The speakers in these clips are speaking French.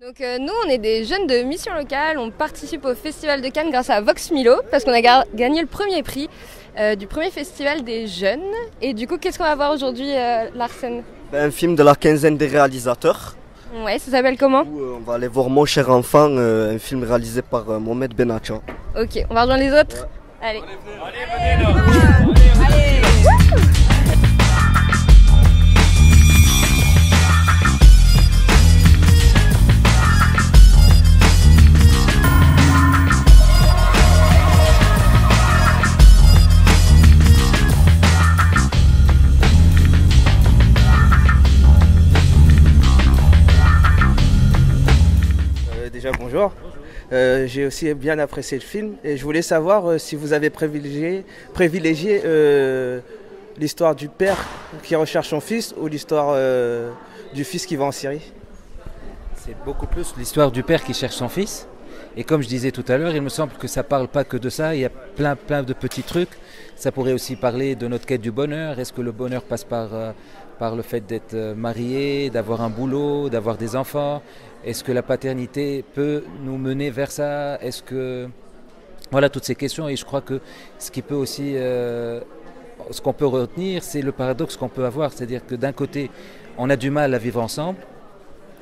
Donc nous, on est des jeunes de mission locale, on participe au Festival de Cannes grâce à Vox Milo, parce qu'on a gagné le premier prix du premier festival des jeunes. Et du coup, qu'est-ce qu'on va voir aujourd'hui, Larsen? Un film de la quinzaine des réalisateurs. Ouais, ça s'appelle comment? On va aller voir Mon cher enfant, un film réalisé par Mohamed Benatia. Ok, on va rejoindre les autres. Ouais. Allez. Allez, venez là. Allez. Déjà bonjour, j'ai aussi bien apprécié le film et je voulais savoir si vous avez privilégié l'histoire du père qui recherche son fils ou l'histoire du fils qui va en Syrie. C'est beaucoup plus l'histoire du père qui cherche son fils. Et comme je disais tout à l'heure, il me semble que ça ne parle pas que de ça, il y a plein de petits trucs. Ça pourrait aussi parler de notre quête du bonheur. Est-ce que le bonheur passe par le fait d'être marié, d'avoir un boulot, d'avoir des enfants? Est-ce que la paternité peut nous mener vers ça? Est-ce que... Voilà, toutes ces questions. Et je crois que ce qui peut aussi... ce qu'on peut retenir, c'est le paradoxe qu'on peut avoir. C'est-à-dire que d'un côté, on a du mal à vivre ensemble.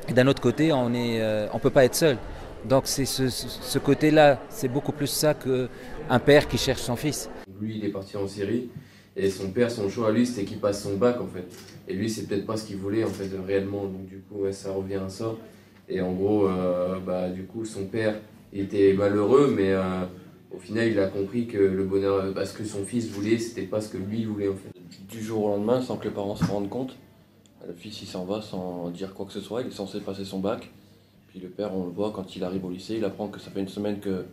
Et d'un autre côté, on ne peut pas être seul. Donc c'est ce côté-là, c'est beaucoup plus ça qu'un père qui cherche son fils. Lui, il est parti en Syrie et son père, son choix à lui, c'était qu'il passe son bac en fait. Et lui, c'est peut-être pas ce qu'il voulait en fait réellement. Donc du coup, ouais, ça revient à ça. Et en gros, du coup, son père il était malheureux, mais au final, il a compris que le bonheur, ce que son fils voulait, c'était pas ce que lui voulait en fait. Du jour au lendemain, sans que les parents se rendent compte, le fils il s'en va sans dire quoi que ce soit. Il est censé passer son bac. Puis le père, on le voit quand il arrive au lycée, il apprend que ça fait une semaine que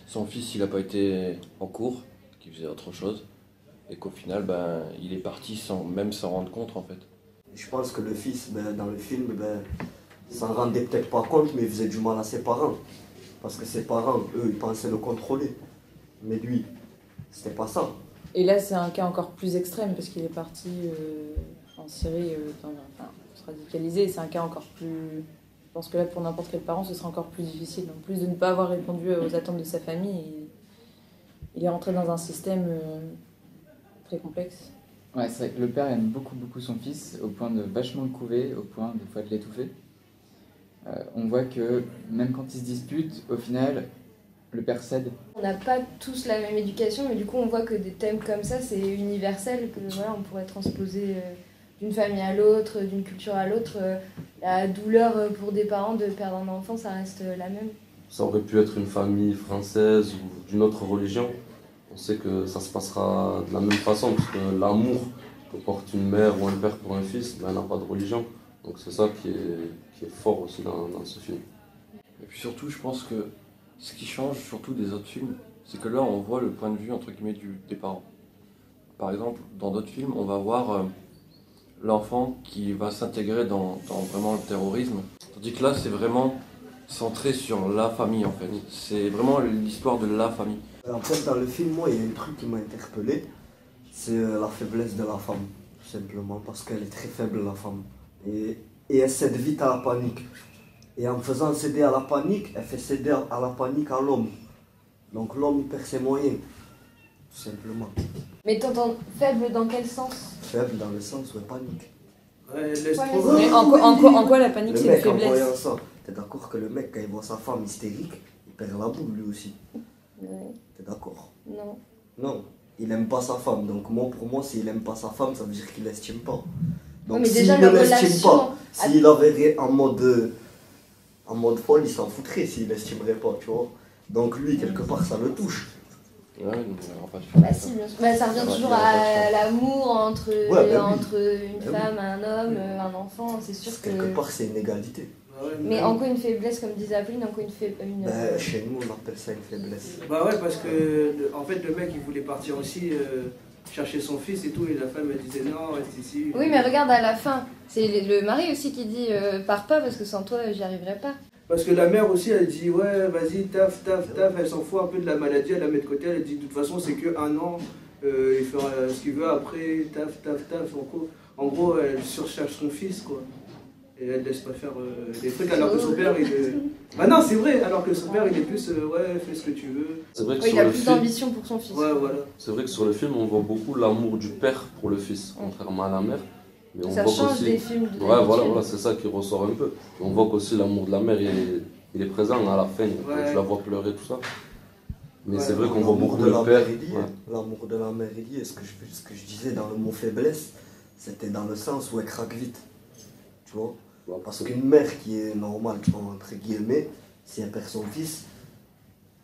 son fils il n'a pas été en cours, qu'il faisait autre chose, et qu'au final, il est parti sans même s'en rendre compte en fait. Je pense que le fils, dans le film, s'en rendait peut-être pas compte, mais il faisait du mal à ses parents. Parce que ses parents, eux, ils pensaient le contrôler. Mais lui, c'était pas ça. Et là, c'est un cas encore plus extrême, parce qu'il est parti en Syrie, se radicaliser, et c'est un cas encore plus... Je pense que là, pour n'importe quel parent, ce sera encore plus difficile. En plus de ne pas avoir répondu aux attentes de sa famille, il est rentré dans un système très complexe. Ouais, c'est vrai que le père aime beaucoup son fils, au point de vachement le couver, au point des fois de l'étouffer. On voit que même quand ils se disputent, au final, le père cède. On n'a pas tous la même éducation, mais du coup, on voit que des thèmes comme ça, c'est universel, que voilà, on pourrait transposer d'une famille à l'autre, d'une culture à l'autre. La douleur pour des parents de perdre un enfant, ça reste la même. Ça aurait pu être une famille française ou d'une autre religion. On sait que ça se passera de la même façon, parce que l'amour que porte une mère ou un père pour un fils n'a pas de religion. Donc c'est ça qui est fort aussi dans ce film. Et puis surtout, je pense que ce qui change surtout des autres films, c'est que là, on voit le point de vue entre guillemets des parents. Par exemple, dans d'autres films, on va voir l'enfant qui va s'intégrer dans vraiment le terrorisme. Tandis que là, c'est vraiment centré sur la famille en fait. C'est vraiment l'histoire de la famille. En fait, dans le film, moi, il y a un truc qui m'a interpellé. C'est la faiblesse de la femme, tout simplement. Parce qu'elle est très faible, la femme. Et elle cède vite à la panique. Et en faisant céder à la panique, elle fait céder à la panique à l'homme. Donc l'homme, il perd ses moyens, tout simplement. Mais t'entends faible dans quel sens? Faible dans le sens où elle panique. Mais en quoi la panique, c'est une faiblesse? En voyant ça, t'es d'accord que le mec, quand il voit sa femme hystérique, il perd la boule lui aussi? Ouais. T'es d'accord? Non. Non, il aime pas sa femme. Donc pour moi, s'il aime pas sa femme, ça veut dire qu'il l'estime pas. Donc mais s'il déjà, ne la l'estime relation... pas, s'il la verrait en mode folle, il s'en foutrait s'il l'estimerait pas, tu vois. Donc lui, quelque part, ça le touche. Ouais, si, bien sûr. Ça revient toujours à l'amour entre une femme, un homme, un enfant, c'est sûr que... Quelque part, c'est une égalité. Mais en quoi une faiblesse, comme disait Apolline, en quoi chez nous, on appelle ça une faiblesse. Bah ouais, parce que en fait, le mec, il voulait partir aussi chercher son fils et tout, et la femme, elle disait non, reste ici. Oui, mais regarde à la fin, c'est le mari aussi qui dit pars pas parce que sans toi, j'y arriverai pas. Parce que la mère aussi, elle dit ouais, vas-y, taf, elle s'en fout un peu de la maladie, elle la met de côté, elle dit de toute façon, c'est que un an, il fera ce qu'il veut après, taf. En gros, elle surcherche son fils, quoi. Et elle laisse pas faire des trucs alors que son père il est... Bah non c'est vrai, alors que son père il est plus ouais fais ce que tu veux. C'est vrai que Il sur a le plus film, d'ambition pour son fils. Ouais voilà. c'est vrai que sur le film, on voit beaucoup l'amour du père pour le fils, contrairement à la mère. Mais on Ça voit change qu'aussi- des films de Ouais, d'habitude. voilà, c'est ça qui ressort un peu. On voit qu'aussi l'amour de la mère, il est présent à la fin, quand Ouais. tu la vois pleurer, tout ça. Mais Ouais, c'est vrai qu'on voit L'amour beaucoup de le la père. mère est lié. Ouais. L'amour de la mère est lié. Ce que je disais dans le mot faiblesse, c'était dans le sens où elle craque vite. Tu vois? Ouais, Parce qu'une mère qui est normale, tu vois, entre guillemets, si elle perd son fils,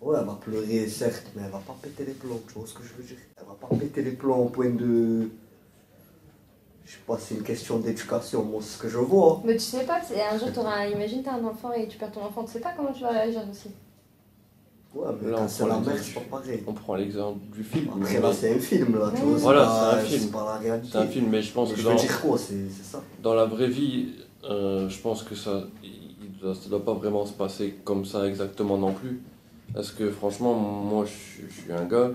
ouais, elle va pleurer, certes, mais elle va pas péter les plombs, tu vois ce que je veux dire? Elle va pas péter les plombs au point de... Je sais pas, c'est une question d'éducation, moi, c'est ce que je vois. Mais tu sais pas, un jour, imagine t'as un enfant et tu perds ton enfant, tu sais pas comment tu vas réagir aussi. Ouais, mais Là, quand on c'est prend la mère, l'exemple. c'est pas pareil. On prend l'exemple du film. Après, mais là, c'est un film, là, tu vois. Voilà, pas- c'est un film. C'est pas la réalité. c'est un film, mais je pense Mais que je veux dire quoi, c'est ça. dans la vraie vie, je pense que ça doit pas vraiment se passer comme ça exactement non plus. Parce que franchement, moi je suis un gars,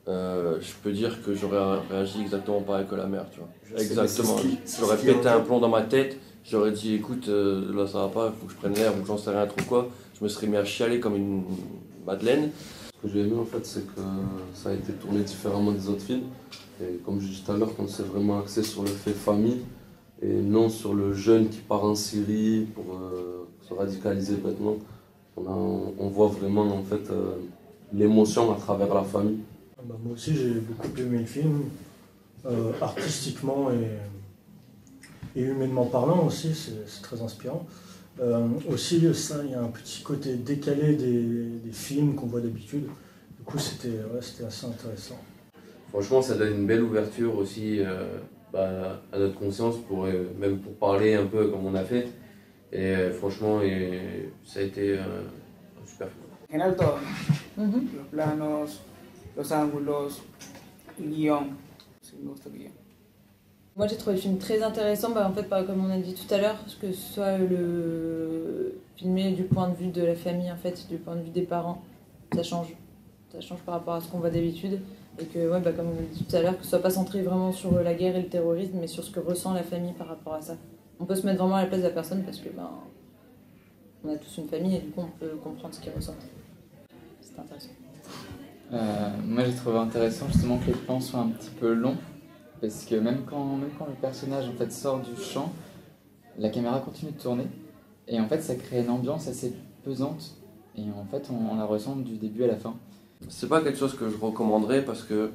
je peux dire que j'aurais réagi exactement pareil que la mère, tu vois. Je sais, Exactement. mais c'est ce qui- J'aurais c'est ce qui est pété en un jeu. plomb dans ma tête, j'aurais dit écoute, là ça va pas, il faut que je prenne l'air ou j'en sais rien trop quoi. Je me serais mis à chialer comme une madeleine. Ce que j'ai aimé en fait, c'est que ça a été tourné différemment des autres films. Et comme je disais tout à l'heure, qu'on s'est vraiment axé sur le fait famille et non sur le jeune qui part en Syrie pour se radicaliser bêtement. On voit vraiment en fait l'émotion à travers la famille. Bah, moi aussi j'ai beaucoup aimé le film, artistiquement et humainement parlant aussi, c'est très inspirant. Aussi, ça, il y a un petit côté décalé des films qu'on voit d'habitude. Du coup, c'était assez intéressant. Franchement, ça donne une belle ouverture aussi à notre conscience, même pour parler un peu comme on a fait. Et franchement, ça a été super film. En general todo, Mhm. los planos, los ángulos, el guión. Sí, me gusta el guión. Moi j'ai trouvé le film très intéressant, en fait comme on a dit tout à l'heure, que ce soit filmé du point de vue de la famille, en fait, du point de vue des parents, ça change par rapport à ce qu'on voit d'habitude, et que comme on a dit tout à l'heure, que ce soit pas centré vraiment sur la guerre et le terrorisme, mais sur ce que ressent la famille par rapport à ça. On peut se mettre vraiment à la place de la personne parce que on a tous une famille et du coup on peut comprendre ce qu'ils ressentent. C'est intéressant. Moi j'ai trouvé intéressant justement que les plans soient un petit peu longs, parce que même quand le personnage en fait sort du champ, la caméra continue de tourner, et en fait ça crée une ambiance assez pesante, et en fait on la ressent du début à la fin. C'est pas quelque chose que je recommanderais parce que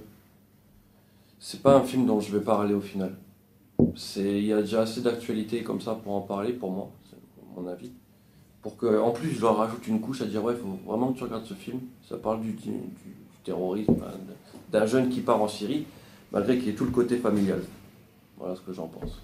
c'est pas un film dont je vais parler au final. Il y a déjà assez d'actualité comme ça pour en parler, pour moi, c'est mon avis. Pour que, en plus, je leur rajoute une couche à dire ouais, il faut vraiment que tu regardes ce film. Ça parle du terrorisme, d'un jeune qui part en Syrie, malgré qu'il y ait tout le côté familial. Voilà ce que j'en pense.